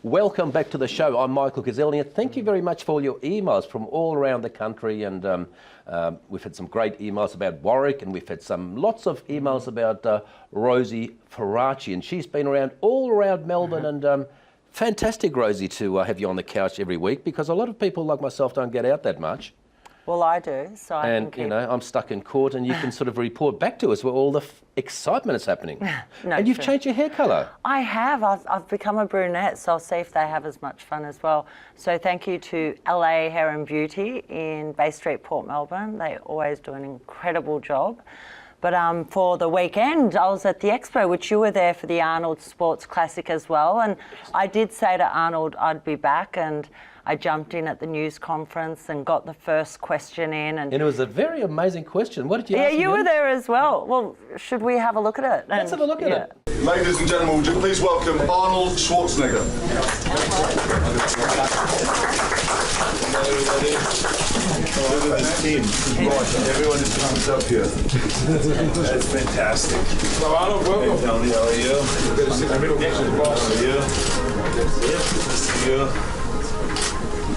Welcome back to the show. I'm Michael Gazzelli. Thank you very much for all your emails from all around the country. And we've had some great emails about Warwick, and we've had lots of emails about Rosie Faraci. And she's been around all around Melbourne. And fantastic, Rosie, to have you on the couch every week, because a lot of people like myself don't get out that much. Well, I do, so I can keep... you know, I'm stuck in court, and you can sort of report back to us where all the excitement is happening. And you've changed your hair colour. I have. I've become a brunette, so I'll see if they have as much fun as well. So thank you to LA Hair and Beauty in Bay Street, Port Melbourne. They always do an incredible job. But for the weekend, I was at the Expo, which you were there for the Arnold Sports Classic as well. And I did say to Arnold I'd be back, and I jumped in at the news conference and got the first question in. And it was a very amazing question. What did you ask him? Yeah, you were there as well. Well, should we have a look at it? Let's have a look at it. Ladies and gentlemen, would you please welcome Arnold Schwarzenegger. Look at this team. Everyone is pumped up here. That's fantastic. So Arnold, welcome. Hey, Tony, how are you? Good to see the middle How are you? Good to see you.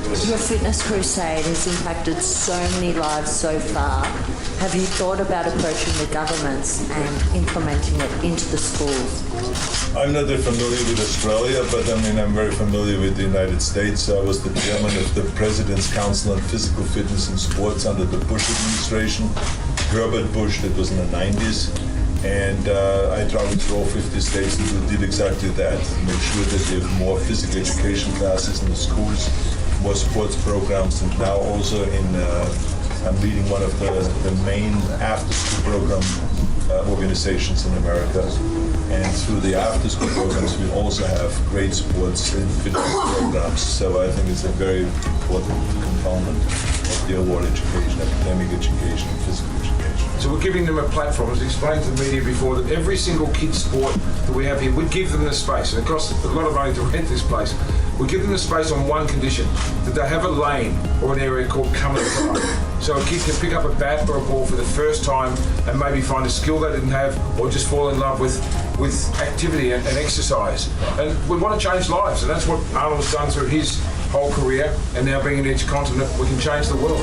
Your fitness crusade has impacted so many lives so far. Have you thought about approaching the governments and implementing it into the schools? I'm not that familiar with Australia, but I mean, I'm very familiar with the United States. I was the chairman of the President's Council on Physical Fitness and Sports under the Bush administration. Herbert Bush, that was in the 90s. And I traveled through all 50 states and did exactly that. Make sure that they have more physical education classes in the schools, more sports programs, and now also I'm leading one of the main after-school program organizations in America. And through the after-school programs, we also have great sports and fitness programs. So I think it's a very important component of the overall education, academic education, and physical education. So we're giving them a platform. As explained to the media before, that every single kid's sport that we have here, we give them the space. And it costs a lot of money to rent this place. We give them the space on one condition, that they have a lane or an area called come and try. So a kid can pick up a bat or a ball for the first time and maybe find a skill they didn't have, or just fall in love with activity and exercise. And we want to change lives, and that's what Arnold's done through his whole career. And now being in each continent, we can change the world.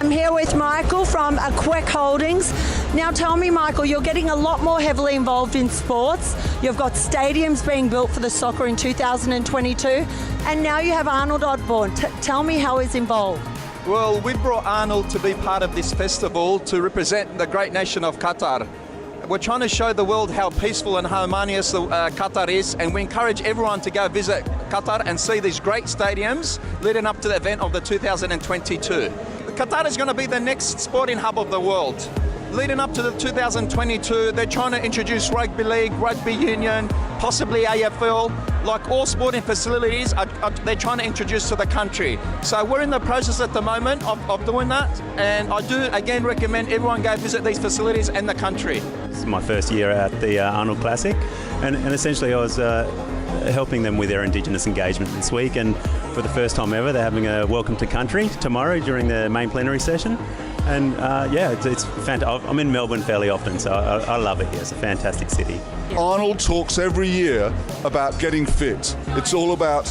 I'm here with Michael from Queck Holdings. Now tell me, Michael, you're getting a lot more heavily involved in sports. You've got stadiums being built for the soccer in 2022, and now you have Arnold Osborne. Tell me how he's involved. Well, we brought Arnold to be part of this festival to represent the great nation of Qatar. We're trying to show the world how peaceful and harmonious Qatar is, and we encourage everyone to go visit Qatar and see these great stadiums leading up to the event of the 2022. Qatar is going to be the next sporting hub of the world. Leading up to the 2022, they're trying to introduce rugby league, rugby union, possibly AFL, like all sporting facilities they're trying to introduce to the country. So we're in the process at the moment of doing that, and I do again recommend everyone go visit these facilities and the country. This is my first year at the Arnold Classic, and essentially I was helping them with their Indigenous engagement this week, and for the first time ever they're having a welcome to country tomorrow during the main plenary session. And yeah, it's fantastic. I'm in Melbourne fairly often, so I love it here. It's a fantastic city. Arnold talks every year about getting fit. It's all about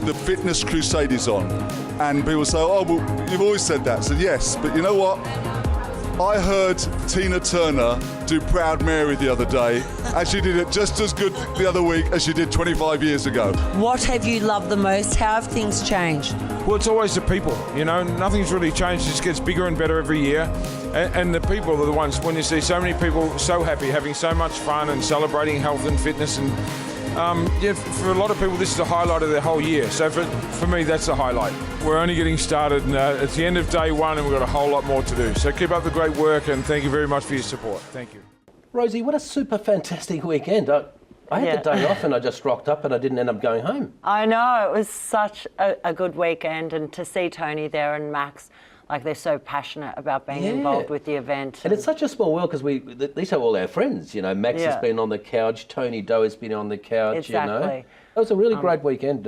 the fitness crusade is on. And people say, oh, well, you've always said that. I said, yes, but you know what? I heard Tina Turner do Proud Mary the other day, and she did it just as good the other week as she did 25 years ago. What have you loved the most? How have things changed? Well, it's always the people, you know, nothing's really changed, it just gets bigger and better every year. And the people are the ones, when you see so many people so happy, having so much fun and celebrating health and fitness, and yeah, for a lot of people this is the highlight of their whole year. So for me, that's the highlight. We're only getting started, and it's the end of day one, and we've got a whole lot more to do. So keep up the great work, and thank you very much for your support. Thank you. Rosie, what a super fantastic weekend. I had the day off and I just rocked up and I didn't end up going home. I know, it was such a good weekend, and to see Tony there and Max, like they're so passionate about being involved with the event. And it's such a small world, because these are all our friends, you know. Max has been on the couch, Tony Doe has been on the couch, you know. It was a really great weekend.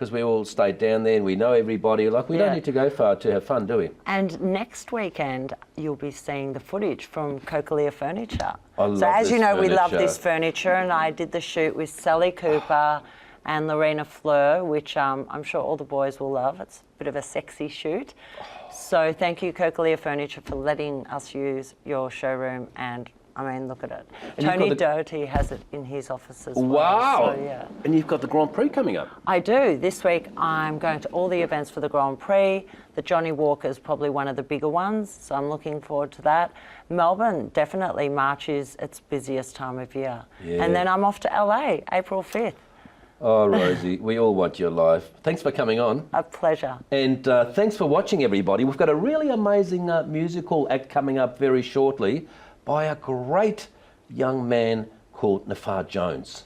because we all stayed down there and we know everybody. Like, we don't Yeah. need to go far to have fun, do we? And next weekend, you'll be seeing the footage from Cochlear Furniture. I love so as this you know, we love furniture. this furniture, and I did the shoot with Sally Cooper and Lorena Fleur, which I'm sure all the boys will love. It's a bit of a sexy shoot. So thank you, Cochlear Furniture, for letting us use your showroom. And I mean, look at it. And you've Tony got the- Doherty has it in his office as well. Wow! So, yeah. And you've got the Grand Prix coming up. I do. This week I'm going to all the events for the Grand Prix. The Johnny Walker is probably one of the bigger ones, so I'm looking forward to that. Melbourne, definitely March is its busiest time of year. Yeah. And then I'm off to LA, April 5th. Oh, Rosie, we all want your life. Thanks for coming on. A pleasure. And thanks for watching, everybody. We've got a really amazing musical act coming up very shortly by a great young man called Nafar Jones.